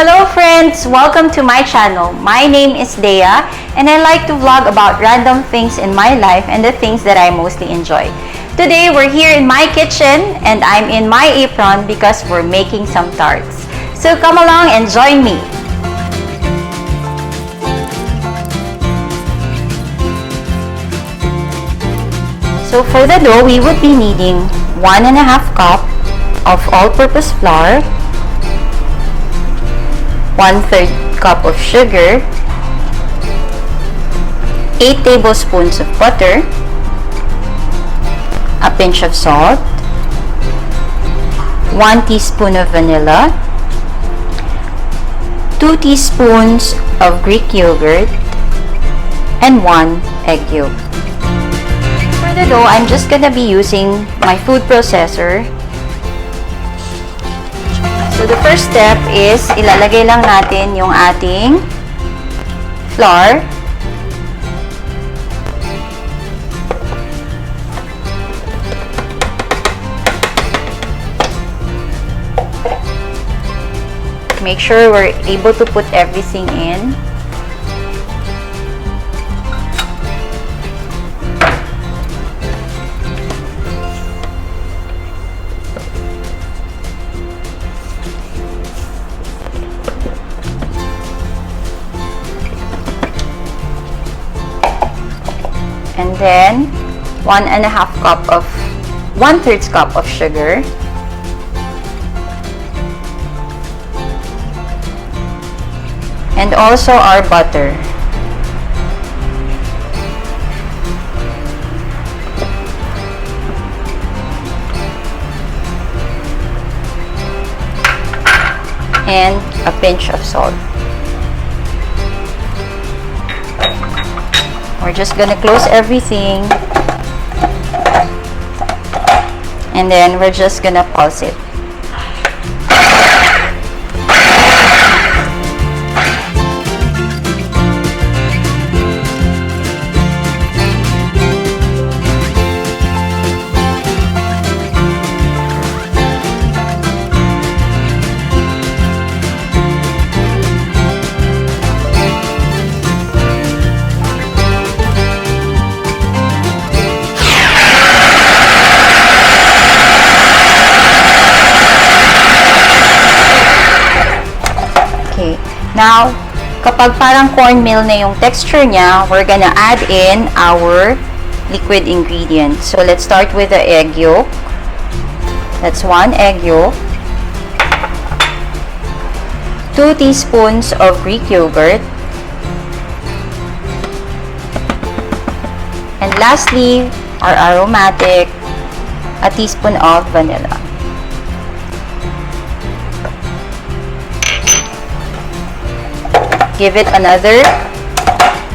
Hello friends! Welcome to my channel. My name is Dea and I like to vlog about random things in my life and the things that I mostly enjoy. Today we're here in my kitchen and I'm in my apron because we're making some tarts. So come along and join me! So for the dough, we would be needing 1.5 cup of all-purpose flour, 1/3 cup of sugar, 8 tablespoons of butter, a pinch of salt, 1 teaspoon of vanilla, 2 teaspoons of Greek yogurt, and 1 egg yolk. For the dough, I'm just gonna be using my food processor. So the first step is ilalagay lang natin yung ating flour. Make sure we're able to put everything in. And then 1.5 cup of 1/3 cup of sugar, and also our butter. And a pinch of salt. We're just gonna close everything and then we're just gonna pulse it. Now, kapag parang cornmeal na yung texture niya, we're gonna add in our liquid ingredients. So, let's start with the egg yolk. That's 1 egg yolk. 2 teaspoons of Greek yogurt. And lastly, our aromatic, a teaspoon of vanilla. Give it another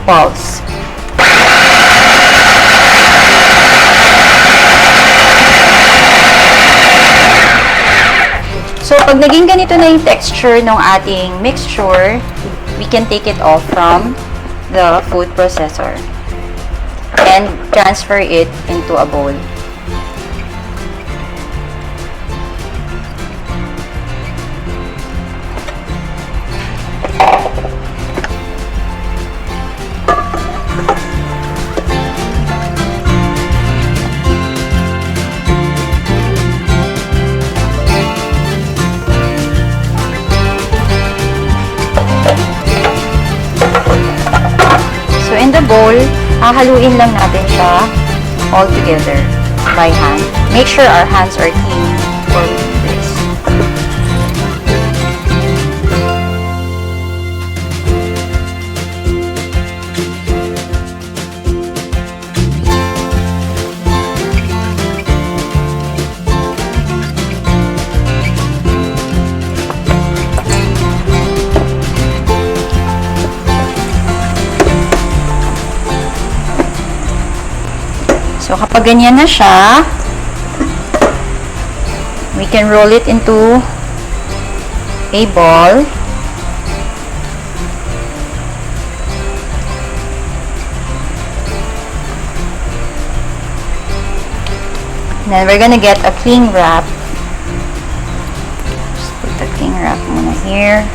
pulse. So, pag naging ganito na yung texture ng ating mixture, we can take it off from the food processor and transfer it into a bowl. In the bowl, hahaluin lang natin siya all together by hand. Make sure our hands are clean before we do this. So, kapag ganyan na siya, we can roll it into a ball. Then, we're gonna get a cling wrap. Just put the cling wrap muna here.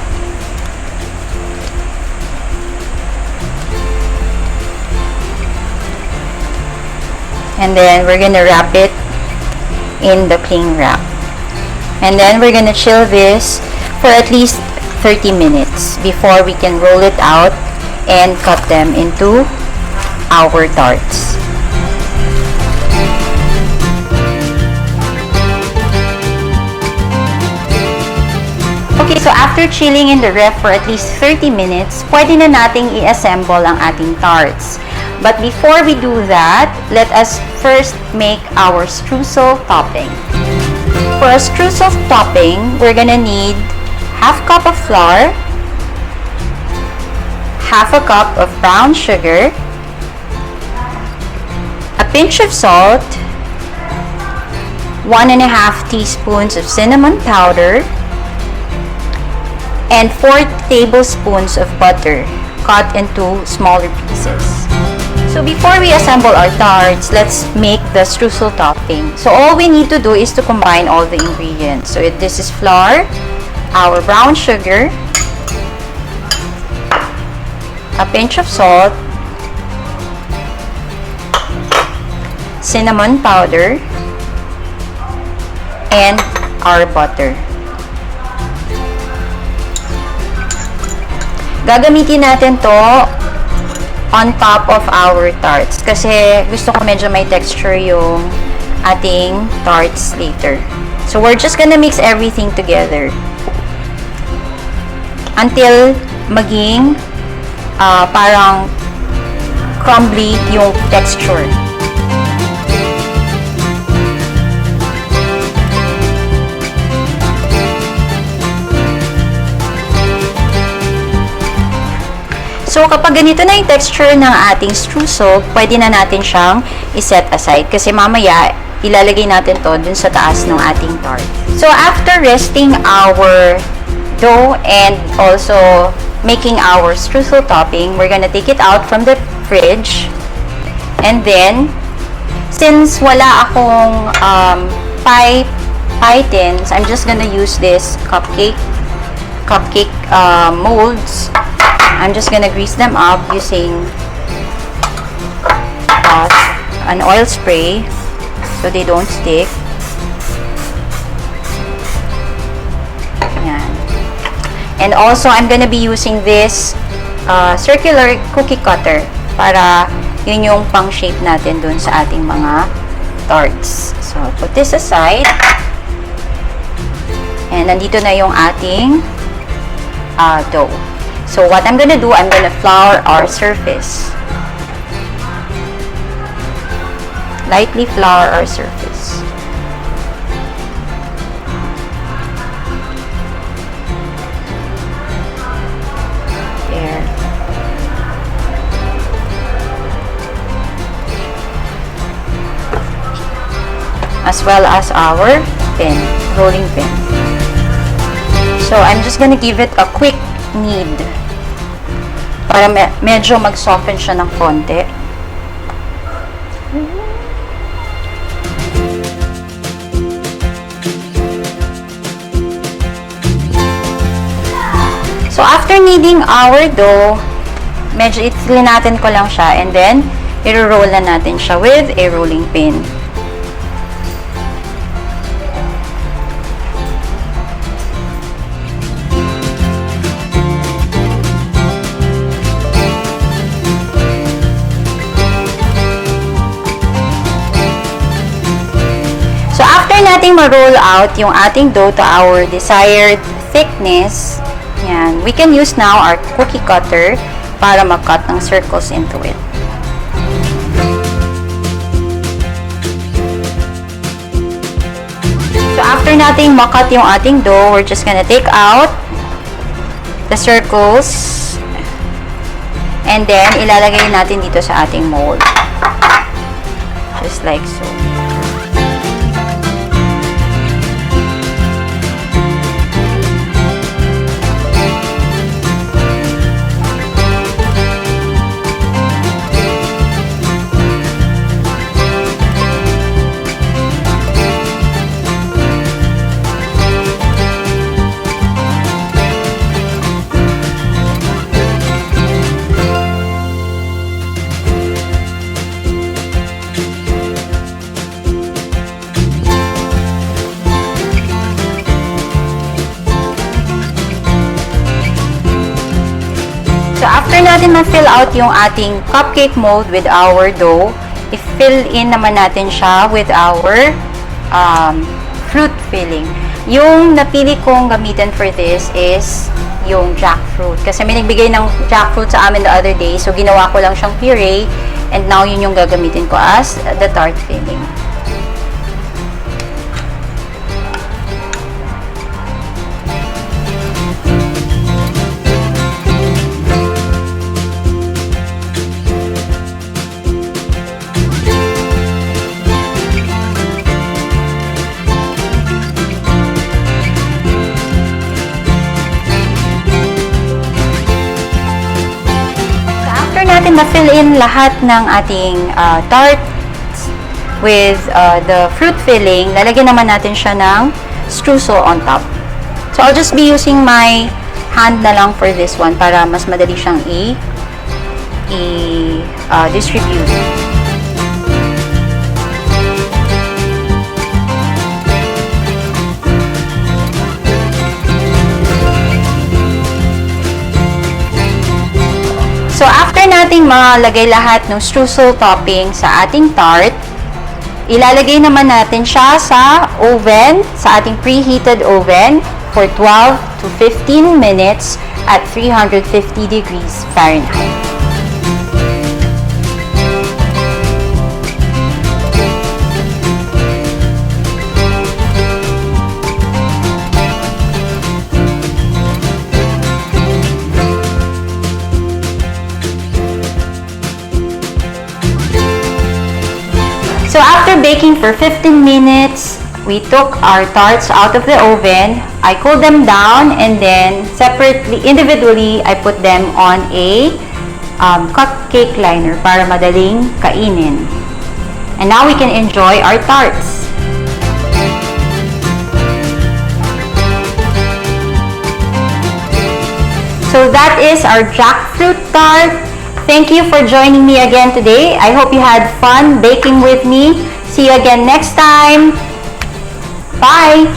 And then we're gonna wrap it in the cling wrap. And then we're gonna chill this for at least 30 minutes before we can roll it out and cut them into our tarts. Okay, so after chilling in the ref for at least 30 minutes, pwede na nating i-assemble ang ating tarts. But before we do that, let us first make our streusel topping. For a streusel topping, we're gonna need half cup of flour, half a cup of brown sugar, a pinch of salt, 1.5 teaspoons of cinnamon powder, and 4 tablespoons of butter cut into smaller pieces. So before we assemble our tarts, let's make the streusel topping. So all we need to do is to combine all the ingredients. So this is flour, our brown sugar, a pinch of salt, cinnamon powder, and our butter. Gagamitin natin to on top of our tarts kasi gusto ko medyo may texture yung ating tarts later. So we're just gonna mix everything together until maging parang crumbly yung texture. So, kapag ganito na yung texture ng ating streusel, pwede na natin siyang iset aside. Kasi mamaya, ilalagay natin to dun sa taas ng ating tart. So, after resting our dough and also making our streusel topping, we're gonna take it out from the fridge. And then, since wala akong pie tins, I'm just gonna use this cupcake molds. I'm just gonna grease them up using an oil spray so they don't stick. Yan. And also, I'm gonna be using this circular cookie cutter para yun yung pang shape natin dun sa ating mga tarts. So, put this aside. And nandito na yung ating dough. So what I'm gonna do, I'm gonna flour our surface. Lightly flour our surface. There. As well as our pin, rolling pin. So I'm just gonna give it a quick knead para medyo mag-soften siya ng konti. So, after kneading our dough, medyo itlinatin ko lang siya and then, i-roll na natin siya with a rolling pin. Nating ma-roll out yung ating dough to our desired thickness, yan, we can use now our cookie cutter para mag-cut ng circles into it. So after nating ma-cut yung ating dough, we're just gonna take out the circles and then ilalagay natin dito sa ating mold. Just like so. After natin ma-fill out yung ating cupcake mold with our dough, i-fill in naman natin siya with our fruit filling. Yung napili kong gamitin for this is yung jackfruit. Kasi may nagbigay ng jackfruit sa amin the other day. So, ginawa ko lang siyang puree. And now, yun yung gagamitin ko as the tart filling. Natin na-fill in lahat ng ating tarts with the fruit filling, lalagyan naman natin siya ng streusel on top. So, I'll just be using my hand na lang for this one para mas madali siyang i-distribute. So, after nating malagay lahat ng streusel topping sa ating tart, ilalagay naman natin siya sa oven, sa ating preheated oven for 12 to 15 minutes at 350 degrees Fahrenheit. So after baking for 15 minutes, we took our tarts out of the oven. I cooled them down and then individually, I put them on a cupcake liner para madaling kainin. And now we can enjoy our tarts. So that is our jackfruit tart. Thank you for joining me again today. I hope you had fun baking with me. See you again next time. Bye!